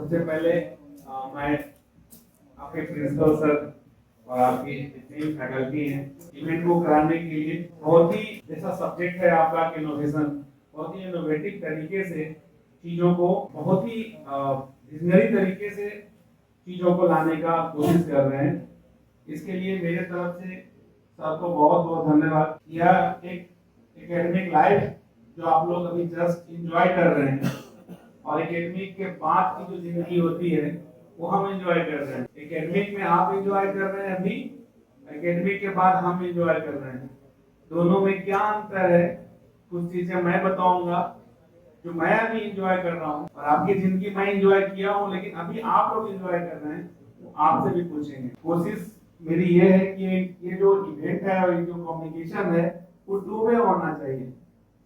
सबसे पहले मैं आपके प्रिंसिपल सर और आपकी जितनी फैकल्टी हैं इवेंट को कराने के लिए बहुत ही जैसा सब्जेक्ट है आपका इनोवेशन, बहुत ही इनोवेटिव तरीके से चीज़ों को बहुत ही विजनरी तरीके से चीज़ों को लाने का कोशिश कर रहे हैं। इसके लिए मेरे तरफ से सर को बहुत बहुत धन्यवाद। यह एक एकेडमिक लाइफ जो आप लोग अभी जस्ट एंजॉय कर रहे हैं और एकेडमिक के बाद की जो जिंदगी होती है वो हम एंजॉय कर रहे हैं। एकेडमिक में आप एंजॉय कर रहे हैं अभी, एकेडमिक के बाद हम एंजॉय कर रहे हैं। दोनों में क्या अंतर है, कुछ चीजें मैं बताऊंगा जो मैं अभी एंजॉय कर रहा हूँ और आपकी जिंदगी मैं एंजॉय किया हूँ, लेकिन अभी आप लोग एंजॉय कर रहे हैं वो आपसे भी पूछेंगे। कोशिश मेरी ये है कि ये जो इवेंट है और ये जो कम्युनिकेशन है वो टू वे होना चाहिए।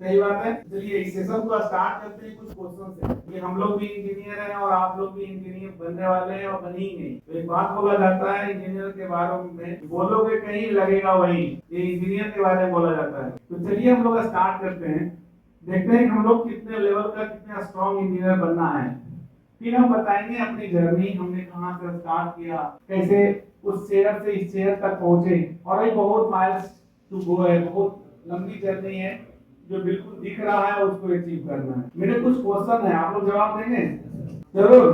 सही बात है। चलिए इस सेशन को स्टार्ट करते हैं कुछ क्वेश्चन से। ये हम लोग भी इंजीनियर हैं और आप लोग भी इंजीनियर बनने वाले हैं और बनेंगे। तो एक बात बोला जाता है इंजीनियर के बारे में, बोलोगे कहीं लगेगा वहीं, ये इंजीनियर के बारे में बोला जाता है। तो चलिए हम लोग स्टार्ट करते हैं, देखते हैं हम लोग कितने लेवल का कितना स्ट्रॉन्ग इंजीनियर बनना है। फिर हम बताएंगे अपनी जर्नी, हमने कहाँ से स्टार्ट किया, कैसे उस शहर से इस शहर तक पहुंचे। और ये बहुत माइल्स टू गो है, बहुत लंबी जर्नी है जो बिल्कुल दिख रहा है उसको अचीव करना है। मेरे कुछ क्वेश्चन है, आप लोग जवाब देंगे जरूर।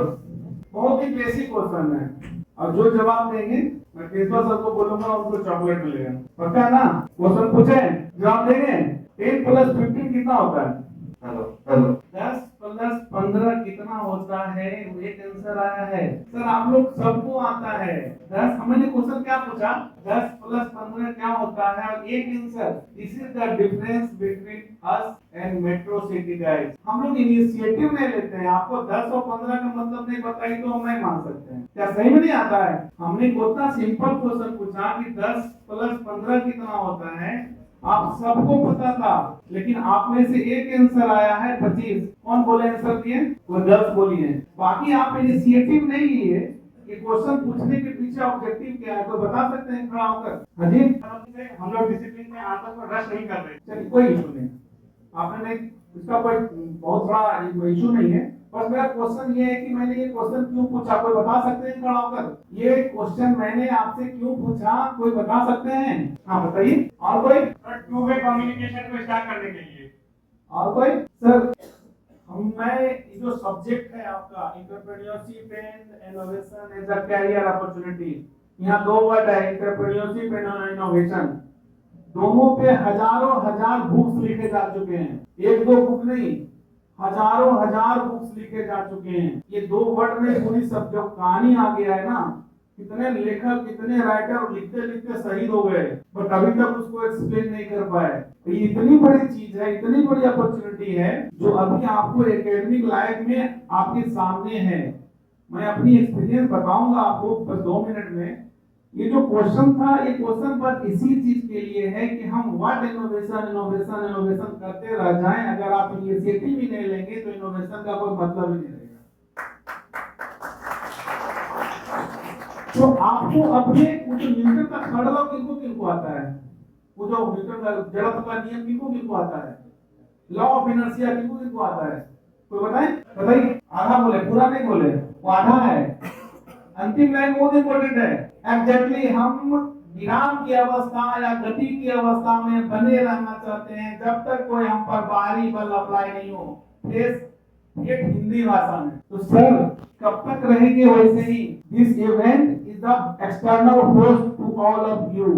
बहुत ही बेसिक क्वेश्चन है और जो जवाब देंगे मैं प्रिंसिपल सर को बोलूंगा, उनको चॉकलेट मिलेगा। पक्का है ना? क्वेश्चन पूछे, जवाब देंगे। 10 + 15 कितना होता है? हेलो 10 + 15 कितना होता है? एक आंसर आया है। सर आप लोग सबको आता है 10। हमने क्वेश्चन क्या पूछा? 10 + 15 क्या होता है? और एक answer. This is the difference between us and metro city guys. हम लोग इनिशिएटिव नहीं लेते हैं। आपको 10 और 15 का मतलब नहीं पता ही तो हम नहीं मान सकते हैं। क्या सही में नहीं आता है? हमने कितना सिंपल क्वेश्चन पूछा कि 10 + 15 कितना होता है, आप सबको पता था, लेकिन आप में से एक आंसर आया है 25। कौन बोले आंसर दिए? वो 10 बोलिए। बाकी आप इनिशिएटिव नहीं लिए कि क्वेश्चन पूछने के पीछे ऑब्जेक्टिव क्या है, तो बता सकते हैं खड़ा होकर? हाँ जी, हम लोग डिसिप्लिन में आंसर को रश नहीं कर रहे। चलिए कोई इशू नहीं, आपने नहीं, इसका कोई बहुत बड़ा इशू नहीं है। बस मेरा क्वेश्चन ये है कि मैंने ये क्वेश्चन क्यों पूछा, कोई बता सकते हैं खड़ा होकर? ये क्वेश्चन मैंने आपसे क्यों पूछा, कोई बता सकते हैं? हाँ बताइए। और कोई? टू वे कम्युनिकेशन को स्टार्ट करने के लिए। और कोई? सर मैं जो सब्जेक्ट है आपका entrepreneurship and innovation as a career opportunity, यहाँ दो वर्ड है, एंटरप्रेन्योरशिप एंड इनोवेशन। दोनों पे हजारों हजार बुक्स लिखे जा चुके हैं, एक दो बुक नहीं, हजारों हजार बुक्स लिखे जा चुके हैं। ये दो वर्ड में पूरी सब जो कहानी आ गया है ना, कितने लेखक कितने राइटर लिखते लिखते शहीद हो गए, बट अभी तक उसको एक्सप्लेन नहीं कर पाए। तो ये इतनी बड़ी चीज है, इतनी बड़ी अपॉर्चुनिटी है जो अभी आपको एकेडमिक लाइफ में आपके सामने है। मैं अपनी एक्सपीरियंस बताऊंगा आपको बस 2 मिनट में। ये जो क्वेश्चन था, ये क्वेश्चन पर इसी चीज के लिए है कि हम व्हाट इनोवेशन इनोवेशन इनोवेशन करते रह जाएं। अगर आप इनिशिएटिव ही नहीं लेंगे तो इनोवेशन का कोई मतलब ही नहीं रहेगा। तो आपको अपने न्यूटन का थर्ड लॉ किनको आता है? वो जो न्यूटन का जड़त्व का नियम किनको आता है? लॉ ऑफ इनर्शिया किनको आता है? कोई बताइए। आधा बोले, पूरा नहीं बोले, वो आधा है। अंतिम लाइन बहुत इंपॉर्टेंट है। एग्जैक्टली हम विराम की अवस्था या गति की अवस्था में बने रहना चाहते हैं जब तक कोई हम पर बाहरी बल अप्लाई नहीं हो। एक हिंदी भाषा में तो सर कब तक रहेंगे वैसे ही? This event is the external force to all of you.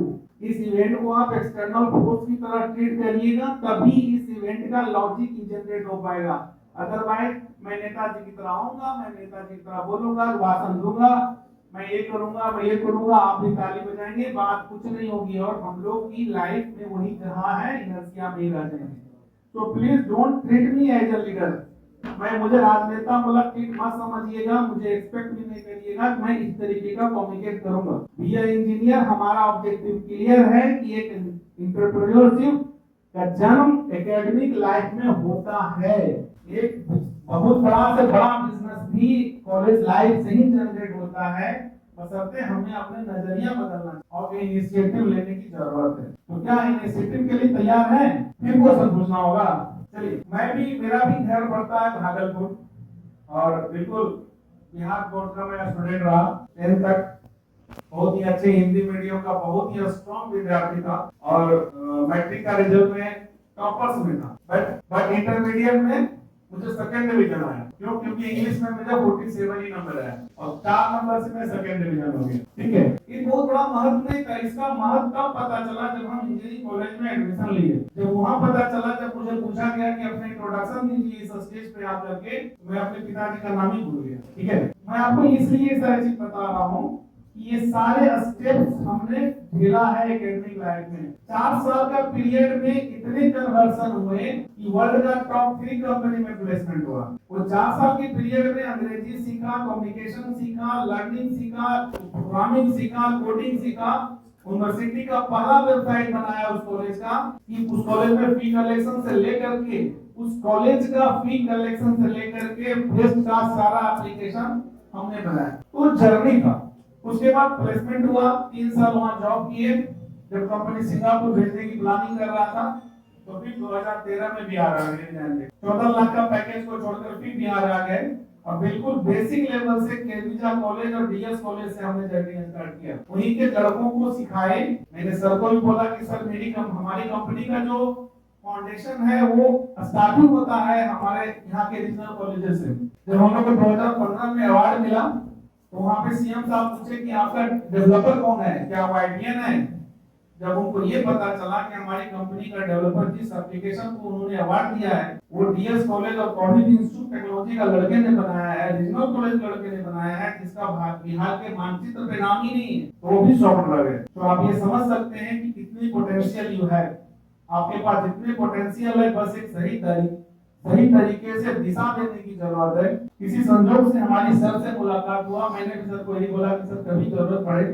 इस इवेंट को आप एक्सटर्नल फोर्स की तरह ट्रीट करिएगा, तभी इस इवेंट का लॉजिक जनरेट हो पाएगा। अदरवाइज मैं नेताजी की तरह आऊंगा, मैं नेताजी की तरह बोलूंगा, भाषण दूंगा, मैं ये करूंगा, मैं ये करूंगा, आप भी ताली बजाएंगे, बात कुछ नहीं होगी और हम लोग की लाइफ में वही जहां है इनर्शिया में ही रह जाएंगे। तो please don't treat me as a leader. मुझे राजनेता मतलब ट्रीट मत समझिएगा, मुझे एक्सपेक्ट भी नहीं करिएगा। मैं इस तरीके का कम्युनिकेट करूंगा। बी ए इंजीनियर, हमारा ऑब्जेक्टिव क्लियर है कि एक एंटरप्रेन्योरशिप का जन्म एकेडमिक लाइफ में होता है। एक बहुत बड़ा से बड़ा बिजनेस भी कॉलेज लाइफ से ही जनरेट होता है, बशर्ते हमें अपने नजरिया बदलना और इनिशिएटिव लेने की जरूरत है। तो क्या इनिशिएटिव के लिए तैयार है? फिर क्वेश्चन पूछना होगा। चलिए, मेरा भी घर पड़ता है भागलपुर और बिल्कुल बिहार बोर्ड का मैं स्टूडेंट रहा 10th तक। बहुत ही अच्छे हिंदी मीडियम का बहुत ही स्ट्रॉन्ग विद्यार्थी था और मैट्रिक का रिजल्ट में टॉपर्स में था। बट इंटरमीडिएट में मुझे सेकंड डिवीजन आया। क्यों? क्योंकि इंग्लिश में मेरा 47 ही नंबर आया और 4 नंबर से मैं सेकंड डिवीजन हो गया। ठीक है, ये बहुत बड़ा महत्व नहीं था। इसका महत्व तब पता चला जब हम इंजीनियरिंग कॉलेज में एडमिशन लिए। जब वहां पता चला, जब मुझे पूछा गया कि अपने इंट्रोडक्शन दीजिए इस स्टेज पे आप करके, मैं अपने पिताजी का नाम ही भूल गया। ठीक है, मैं आपको इसलिए सारी चीज बता रहा हूँ, ये सारे स्टेप्स हमने झेला है एकेडमिक लाइफ में। 4 साल का पीरियड में इतने कन्वर्सन हुए कि वर्ल्ड का टॉप 3 कंपनी में प्लेसमेंट हुआ। वो 4 साल के पीरियड में अंग्रेजी सीखा, कम्युनिकेशन सीखा, लर्निंग सीखा, प्रोग्रामिंग सीखा, कोडिंग सीखा। यूनिवर्सिटी का पहला वेबसाइट बनाया उस कॉलेज का कि उस कॉलेज में फी कलेक्शन से लेकर के फेस्ट का सारा एप्लीकेशन हमने बनाया। तो जर्नी था। उसके बाद प्लेसमेंट हुआ, 3 साल वहां जॉब किए। जब कंपनी सिंगापुर भेजने की प्लानिंग कर रहा था तो फिर 2013 में बिहार आ गए। 14 लाख का पैकेज को छोड़कर फिर बिहार आ गए और बिल्कुल बेसिक लेवल से केविजा कॉलेज और डीएस कॉलेज से हमने जर्नी स्टार्ट किया। वहीं के लड़कों को सिखाए। मैंने सर को भी बोला कि सर हमारी कंपनी का जो फाउंडेशन है वो स्टार्टिंग होता है हमारे यहाँ के रीजनल कॉलेजेस से। जब हम लोग को 2015 में अवार्ड मिला तो वहाँ पे सीएम साहब पूछे कि आपका डेवलपर कौन है, क्या आप आईटीएन है? जब उनको ये पता चला कि हमारी कंपनी का डेवलपर जिस एप्लीकेशन को उन्होंने अवार्ड दिया है वो डीएस कॉलेज और कॉलेज इंस्टीट्यूट टेक्नोलॉजी का लड़के ने बनाया है, रीजनल कॉलेज लड़के ने बनाया है, जिसका बिहार के मानचित्र पे नाम ही नहीं है, तो वो भी शॉक लगे। तो आप ये समझ सकते हैं कि कितनी पोटेंशियल यू है, आपके पास जितनी पोटेंशियल है, बस एक सही तरीके से दिशा देने की जरूरत है। किसी संजोग से हमारी सर से मुलाकात हुआ। मैंने भी सर को यही बोला कि सर कभी जरूरत पड़े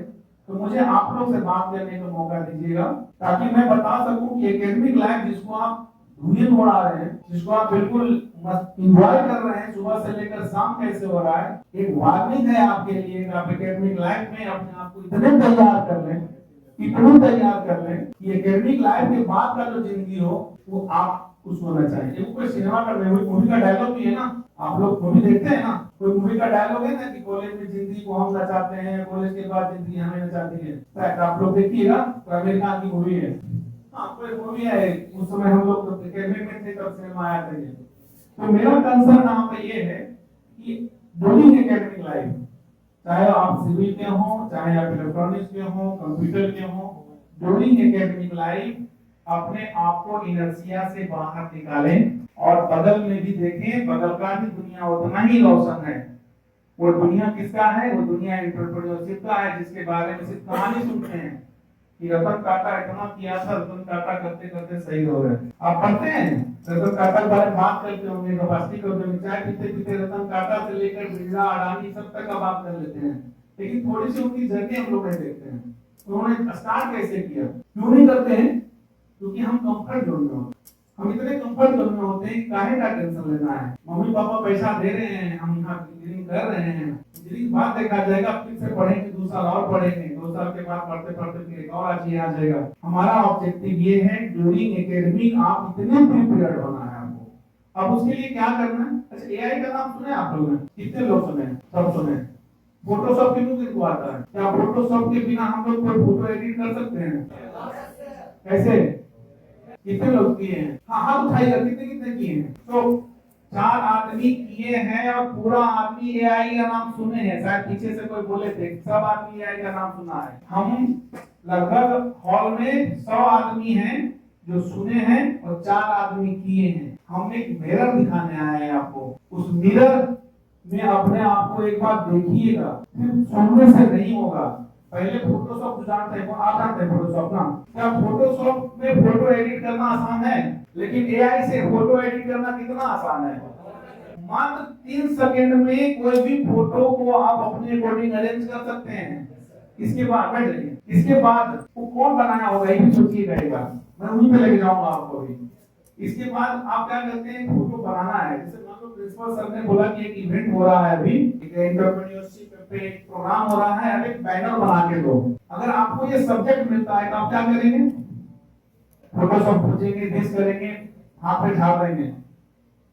तो मुझे आप लोग से बात करने का मौका दीजिएगा, ताकि मैं बता सकूं कि एकेडमिक लाइफ जिसको आप धुएं उड़ा रहे हैं, जिसको आप बिल्कुल एंजॉय कर रहे हैं, सुबह से लेकर शाम कैसे हो रहा है, एक वार्निंग है आपके लिए। आप एकेडमिक लाइफ में अपने आप को इतने तैयार कर लें कि एकेडमिक लाइफ के बाद का जो जिंदगी हो वो आप कुछ होना चाहिए। कोई सिनेमा का मूवी का डायलॉग भी है ना, आप लोग मूवी देखते हैं ना, कोई मूवी का डायलॉग है ना कि कॉलेज में जिंदगी को हम नचाते हैं, कॉलेज के बाद जिंदगी हमें नचाती है। शायद आप लोग देखिएगा, आमिर खान की मूवी है। हाँ, कोई मूवी है, उस समय हम लोग एकेडमिक में थे तब सिनेमा आया था ये। तो मेरा कंसर्न यहाँ पे ये है कि ड्यूरिंग एकेडमिक लाइफ, चाहे आप सिविल के हो, चाहे आप इलेक्ट्रॉनिक्स के हो, कंप्यूटर के हो, ड्यूरिंग एकेडमिक लाइफ अपने आप को इनर्शिया से बाहर निकालें और बगल में भी देखें। बगल का भी दुनिया उतना ही रोशन है। वो दुनिया किसका है? वो दुनिया एंटरप्रेन्योरशिप का है, जिसके बारे में सिर्फ कहानी सुनते हैं कि रतन टाटा इतना किया था, रतन टाटा करते करते सही हो गए। आप पढ़ते हैं रतन टाटा के बारे में बात करते होंगे, कपास्टिक होंगे, चाय पीते पीते रतन टाटा से लेकर बिरला, अडानी सब तक का बात कर लेते हैं, लेकिन थोड़ी सी उनकी जर्नी हम लोग नहीं देखते हैं। उन्होंने स्टार्ट कैसे किया? क्यों नहीं करते हैं? क्योंकि हम कंफर्ट जोन में होते हैं। हम इतने कंफर्ट जोन में होते हैं, काहे का टेंशन लेना है? मम्मी पापा पैसा दे रहे हैं, हम यहाँ इंजीनियरिंग कर रहे हैं, इंजीनियरिंग बाद देखा जाएगा, फिर से पढ़ेंगे, 2 साल और पढ़ेंगे, 2 साल के बाद पढ़ते पढ़ते फिर एक और अच्छी आ जाएगा। हमारा ऑब्जेक्टिव ये है ड्यूरिंग एकेडमिक आप इतने प्रिपेयर्ड होना है आपको। अब उसके लिए क्या करना है? अच्छा, एआई का नाम सुने आप लोगों ने? कितने लोग सुने? सब सुने। फोटोशॉप किनको आता है? क्या फोटोशॉप के बिना हम लोग कोई फोटो एडिट कर सकते हैं? कैसे? कितने लोग किए हैं? हाँ, हाथ उठाइएगा, कितने किए हैं? तो 4 आदमी किए हैं और पूरा आदमी एआई का नाम सुने हैं। शायद पीछे से कोई बोले थे, सब आदमी एआई का नाम सुना है। हम लगभग हॉल में 100 आदमी हैं जो सुने हैं और 4 आदमी किए हैं। हम एक मिरर दिखाने आए हैं आपको। उस मिरर में अपने आप को एक बार देखिएगा, सिर्फ सुनने से नहीं होगा। पहले फोटोशॉप जानते हैं, आप जानते हैं फोटोशॉप ना? क्या फोटोशॉप में फोटो एडिट करना आसान है? लेकिन एआई से फोटो एडिट करना कितना आसान है? मात्र 3 सेकंड में कोई भी फोटो को आप अपने अकॉर्डिंग अरेंज कर सकते हैं। इसके बाद बैठ जाइए, इसके बाद वो कौन बनाया होगा ये भी सोचिएगा, मैं उन्हीं पे लेके जाऊंगा आपको भी। इसके बाद आप क्या करते हैं? फोटो बनाना है। जैसे मान लो प्रिंसिपल सर ने बोला कि एक इवेंट हो रहा है, अभी एक एंटरप्रेन्योरशिप पे एक प्रोग्राम हो रहा है, अब एक बैनर बना के दो। अगर आपको ये सब्जेक्ट मिलता है तो आप क्या करेंगे? फोटोशॉप खोजेंगे, दिस करेंगे, हाथ पे झाड़ देंगे,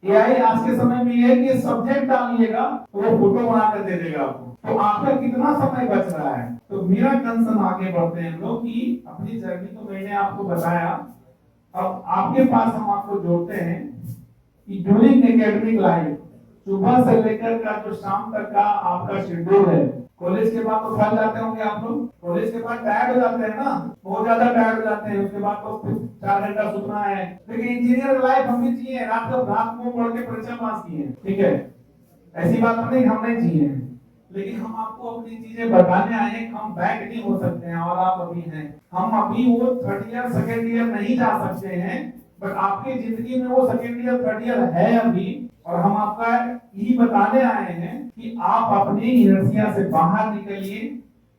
एआई आज के समय में ये है कि सब्जेक्ट डालिएगा तो वो फोटो बना कर दे देगा आपको, तो आपका कितना समय बच रहा है। तो मेरा कंसर्न, आगे बढ़ते हैं हम लोग कि अपनी जर्नी तो मैंने आपको बताया, अब आपके पास हम आपको जोड़ते हैं कि ड्यूरिंग एकेडमिक लाइफ सुबह से लेकर का जो शाम तक का आपका शेड्यूल है, कॉलेज के बाद तो थक जाते होंगे आप लोग, कॉलेज के बाद टायर्ड हो जाते हैं ना, बहुत ज्यादा टायर्ड हो जाते हैं, उसके बाद तो फिर 4 घंटा सोना है। लेकिन इंजीनियर लाइफ हम भी जिए, रात को पढ़ के परीक्षा पास किए, ठीक है, ऐसी बात नहीं हम नहीं जिए, लेकिन हम आपको अपनी चीजें बताने आए हैं। हम बैक नहीं हो सकते हैं और आप अभी हैं, हम अभी वो थर्ड ईयर सेकेंड ईयर नहीं जा सकते हैं, बट आपकी जिंदगी में वो सेकेंड ईयर थर्ड ईयर है अभी। और हम आपका यही बताने आए हैं कि आप अपनी इनर्शिया से बाहर निकलिए,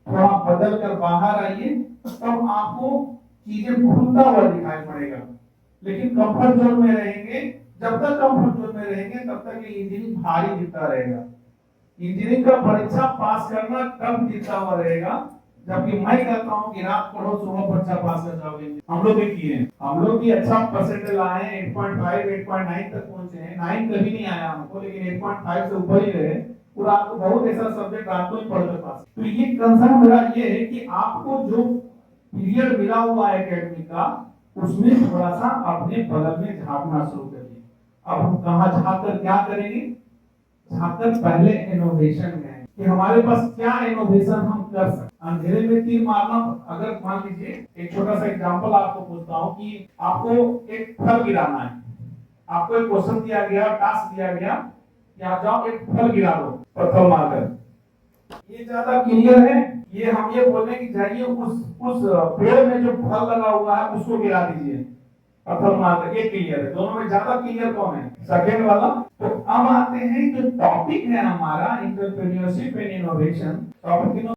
थोड़ा बदल कर बाहर आइए, तब आपको चीजें खुलता हुआ दिखाई पड़ेगा। लेकिन कंफर्ट जोन में रहेंगे, जब तक कंफर्ट जोन में रहेंगे तब तक ये इंजीनियरिंग भारी दिखता रहेगा। इंजीनियरिंग का परीक्षा पास करना कम दिखता हुआ रहेगा, जबकि मैं कहता हूं कि रात पढ़ो सुबह परीक्षा पास कर जाओगे। हम लोग भी किए हैं, हम लोग भी अच्छा परसेंटेज लाए, 8.5 8.9 तक पहुंचे हैं। 9 कभी नहीं आया हमको, लेकिन 8.5 से ऊपर ही रहे। और आपको बहुत ऐसा सब्जेक्ट आपको ही पढ़कर पास। तो ये कंसर्न मेरा ये है कि आपको जो पीरियड मिला हुआ है एकेडमी का, उसमें थोड़ा सा अपने बगल में झांकना शुरू करिए। अब हम कहाँ झांक कर क्या करेंगे, झांककर पहले इनोवेशन में कि हमारे पास क्या इनोवेशन हम कर सकते। अंधेरे में तीर मारना, अगर मान लीजिए एक छोटा सा एग्जांपल आपको पूछता हूं कि आपको एक फल गिराना है, आपको एक क्वेश्चन दिया गया, टास्क दिया गया कि आप जाओ एक फल गिरा दो पत्थर मारकर। ये ज्यादा क्लियर है, ये हम ये बोलने की जाइए उस पेड़ में जो फल लगा हुआ है उसको गिरा दीजिए पत्थर मारकर, ये क्लियर है। दोनों में ज्यादा क्लियर कौन है, सेकंड वाला। तो अब आते हैं जो टॉपिक है हमारा, एंटरप्रेन्योरशिप एंड इनोवेशन। टॉपिक